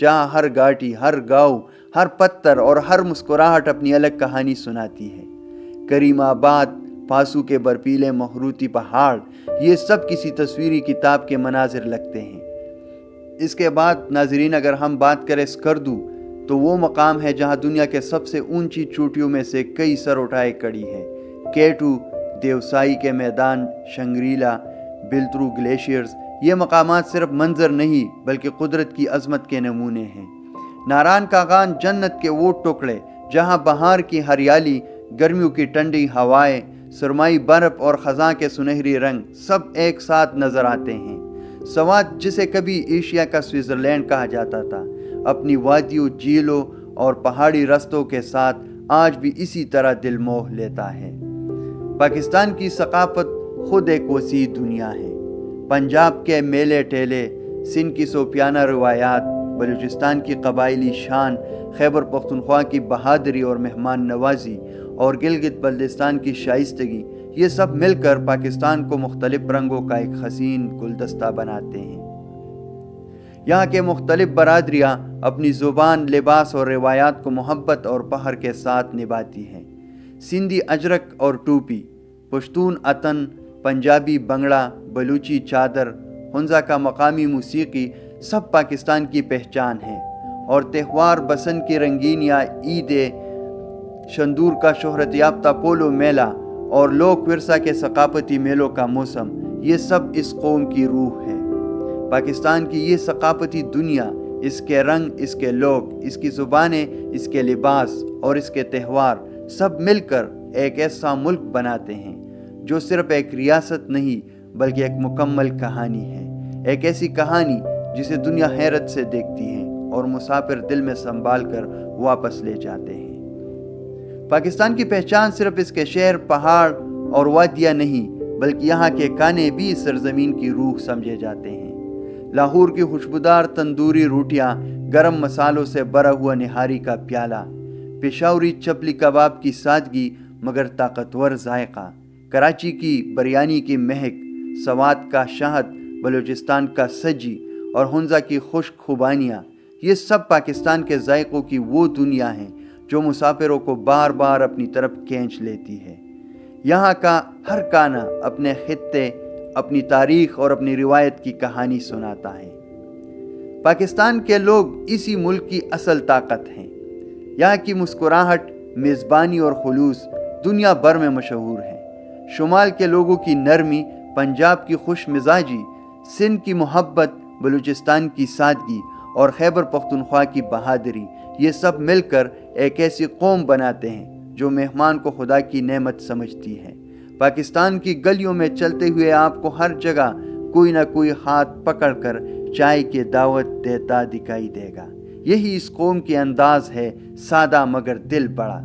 جہاں ہر گاٹی، ہر گاؤں، ہر پتھر اور ہر مسکراہٹ اپنی الگ کہانی سناتی ہے۔ کریم آباد، پاسو کے برفیلے مخروطی پہاڑ، یہ سب کسی تصویری کتاب کے مناظر لگتے ہیں۔ اس کے بعد ناظرین اگر ہم بات کریں اسکردو، تو وہ مقام ہے جہاں دنیا کے سب سے اونچی چوٹیوں میں سے کئی سر اٹھائے کڑی ہے۔ کیٹو، دیوسائی کے میدان، شنگریلا، بلترو گلیشیئرز، یہ مقامات صرف منظر نہیں بلکہ قدرت کی عظمت کے نمونے ہیں۔ ناران کاغان جنت کے وہ ٹکڑے جہاں بہار کی ہریالی، گرمیوں کی ٹھنڈی ہوائیں، سرمائی برف اور خزاں کے سنہری رنگ سب ایک ساتھ نظر آتے ہیں۔ سوات، جسے کبھی ایشیا کا سوئٹزرلینڈ کہا جاتا تھا، اپنی وادیوں، جھیلوں اور پہاڑی رستوں کے ساتھ آج بھی اسی طرح دل موہ لیتا ہے۔ پاکستان کی ثقافت خود ایک وسیع دنیا ہے۔ پنجاب کے میلے ٹیلے، سندھ کی صوفیانہ روایات، بلوچستان کی قبائلی شان، خیبر پختونخوا کی بہادری اور مہمان نوازی، اور گلگت بلتستان کی شائستگی، یہ سب مل کر پاکستان کو مختلف رنگوں کا ایک حسین گلدستہ بناتے ہیں۔ یہاں کے مختلف برادریاں اپنی زبان، لباس اور روایات کو محبت اور فخر کے ساتھ نبھاتی ہیں۔ سندھی اجرک اور ٹوپی، پشتون اتن، پنجابی بنگڑا، بلوچی چادر، ہنزا کا مقامی موسیقی سب پاکستان کی پہچان ہے۔ اور تہوار، بسنت کی رنگینیاں، عید، شندور کا شہرت یافتہ پولو میلہ اور لوک ورثہ کے ثقافتی میلوں کا موسم، یہ سب اس قوم کی روح ہے۔ پاکستان کی یہ ثقافتی دنیا، اس کے رنگ، اس کے لوگ، اس کی زبانیں، اس کے لباس اور اس کے تہوار سب مل کر ایک ایسا ملک بناتے ہیں جو صرف ایک ریاست نہیں بلکہ ایک مکمل کہانی ہے۔ ایک ایسی کہانی جسے دنیا حیرت سے دیکھتی ہے اور مسافر دل میں سنبھال کر واپس لے جاتے ہیں۔ پاکستان کی پہچان صرف اس کے شہر، پہاڑ اور وادیاں نہیں بلکہ یہاں کے کھانے بھی اس سرزمین کی روح سمجھے جاتے ہیں۔ لاہور کی خوشبودار تندوری روٹیاں، گرم مسالوں سے بھرا ہوا نہاری کا پیالہ، پشاوری چپلی کباب کی سادگی مگر طاقتور ذائقہ، کراچی کی بریانی کی مہک، سوات کا شہد، بلوچستان کا سجی اور ہنزا کی خشک خوبانیاں، یہ سب پاکستان کے ذائقوں کی وہ دنیا ہیں جو مسافروں کو بار بار اپنی طرف کھینچ لیتی ہے۔ یہاں کا ہر کھانا اپنے خطے، اپنی تاریخ اور اپنی روایت کی کہانی سناتا ہے۔ پاکستان کے لوگ اسی ملک کی اصل طاقت ہیں۔ یہاں کی مسکراہٹ، میزبانی اور خلوص دنیا بھر میں مشہور ہے۔ شمال کے لوگوں کی نرمی، پنجاب کی خوش مزاجی، سندھ کی محبت، بلوچستان کی سادگی اور خیبر پختونخوا کی بہادری، یہ سب مل کر ایک ایسی قوم بناتے ہیں جو مہمان کو خدا کی نعمت سمجھتی ہے۔ پاکستان کی گلیوں میں چلتے ہوئے آپ کو ہر جگہ کوئی نہ کوئی ہاتھ پکڑ کر چائے کی دعوت دیتا دکھائی دے گا۔ یہی اس قوم کی انداز ہے، سادہ مگر دل بڑا۔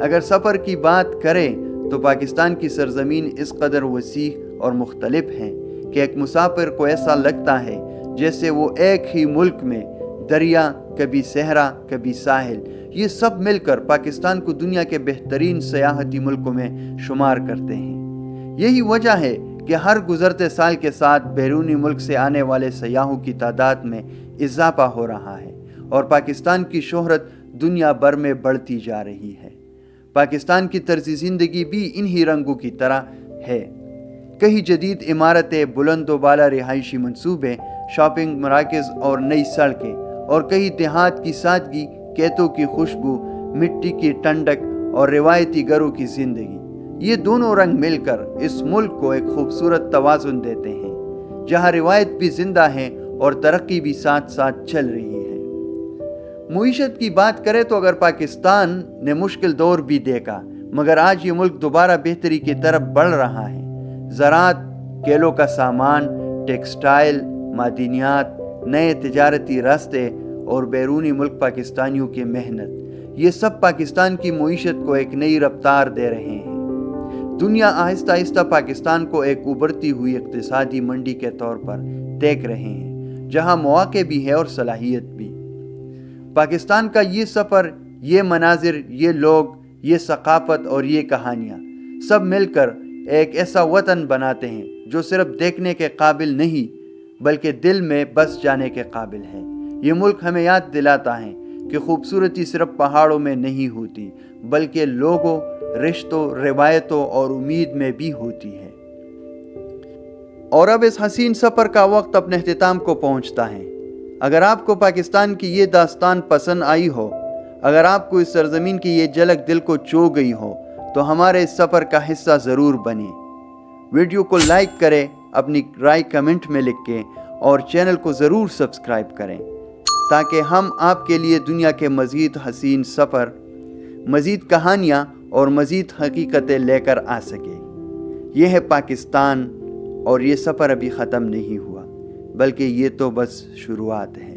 اگر سفر کی بات کریں تو پاکستان کی سرزمین اس قدر وسیع اور مختلف ہے کہ ایک مسافر کو ایسا لگتا ہے جیسے وہ ایک ہی ملک میں دریا، کبھی صحرا، کبھی ساحل، یہ سب مل کر پاکستان کو دنیا کے بہترین سیاحتی ملکوں میں شمار کرتے ہیں۔ یہی وجہ ہے کہ ہر گزرتے سال کے ساتھ بیرونی ملک سے آنے والے سیاحوں کی تعداد میں اضافہ ہو رہا ہے اور پاکستان کی شہرت دنیا بھر میں بڑھتی جا رہی ہے۔ پاکستان کی طرز زندگی بھی انہی رنگوں کی طرح ہے۔ کئی جدید عمارتیں، بلند و بالا رہائشی منصوبے، شاپنگ مراکز اور نئی سڑکیں، اور کئی دیہات کی سادگی، کھیتوں کی خوشبو، مٹی کی ٹھنڈک اور روایتی گھروں کی زندگی، یہ دونوں رنگ مل کر اس ملک کو ایک خوبصورت توازن دیتے ہیں جہاں روایت بھی زندہ ہے اور ترقی بھی ساتھ ساتھ چل رہی ہے۔ معیشت کی بات کریں تو اگر پاکستان نے مشکل دور بھی دیکھا مگر آج یہ ملک دوبارہ بہتری کی طرف بڑھ رہا ہے۔ زراعت، کھیلوں کا سامان، ٹیکسٹائل، معدنیات، نئے تجارتی راستے اور بیرونی ملک پاکستانیوں کی محنت، یہ سب پاکستان کی معیشت کو ایک نئی رفتار دے رہے ہیں۔ دنیا آہستہ آہستہ پاکستان کو ایک ابھرتی ہوئی اقتصادی منڈی کے طور پر دیکھ رہے ہیں جہاں مواقع بھی ہے اور صلاحیت بھی۔ پاکستان کا یہ سفر، یہ مناظر، یہ لوگ، یہ ثقافت اور یہ کہانیاں سب مل کر ایک ایسا وطن بناتے ہیں جو صرف دیکھنے کے قابل نہیں بلکہ دل میں بس جانے کے قابل ہے۔ یہ ملک ہمیں یاد دلاتا ہے کہ خوبصورتی صرف پہاڑوں میں نہیں ہوتی، بلکہ لوگوں، رشتوں، روایتوں اور امید میں بھی ہوتی ہے۔ اور اب اس حسین سفر کا وقت اپنے اختتام کو پہنچتا ہے۔ اگر آپ کو پاکستان کی یہ داستان پسند آئی ہو، اگر آپ کو اس سرزمین کی یہ جھلک دل کو چھو گئی ہو، تو ہمارے اس سفر کا حصہ ضرور بنیں۔ ویڈیو کو لائک کریں، اپنی رائے کمنٹ میں لکھ کے، اور چینل کو ضرور سبسکرائب کریں تاکہ ہم آپ کے لیے دنیا کے مزید حسین سفر، مزید کہانیاں اور مزید حقیقتیں لے کر آ سکیں۔ یہ ہے پاکستان، اور یہ سفر ابھی ختم نہیں ہوا، بلکہ یہ تو بس شروعات ہے۔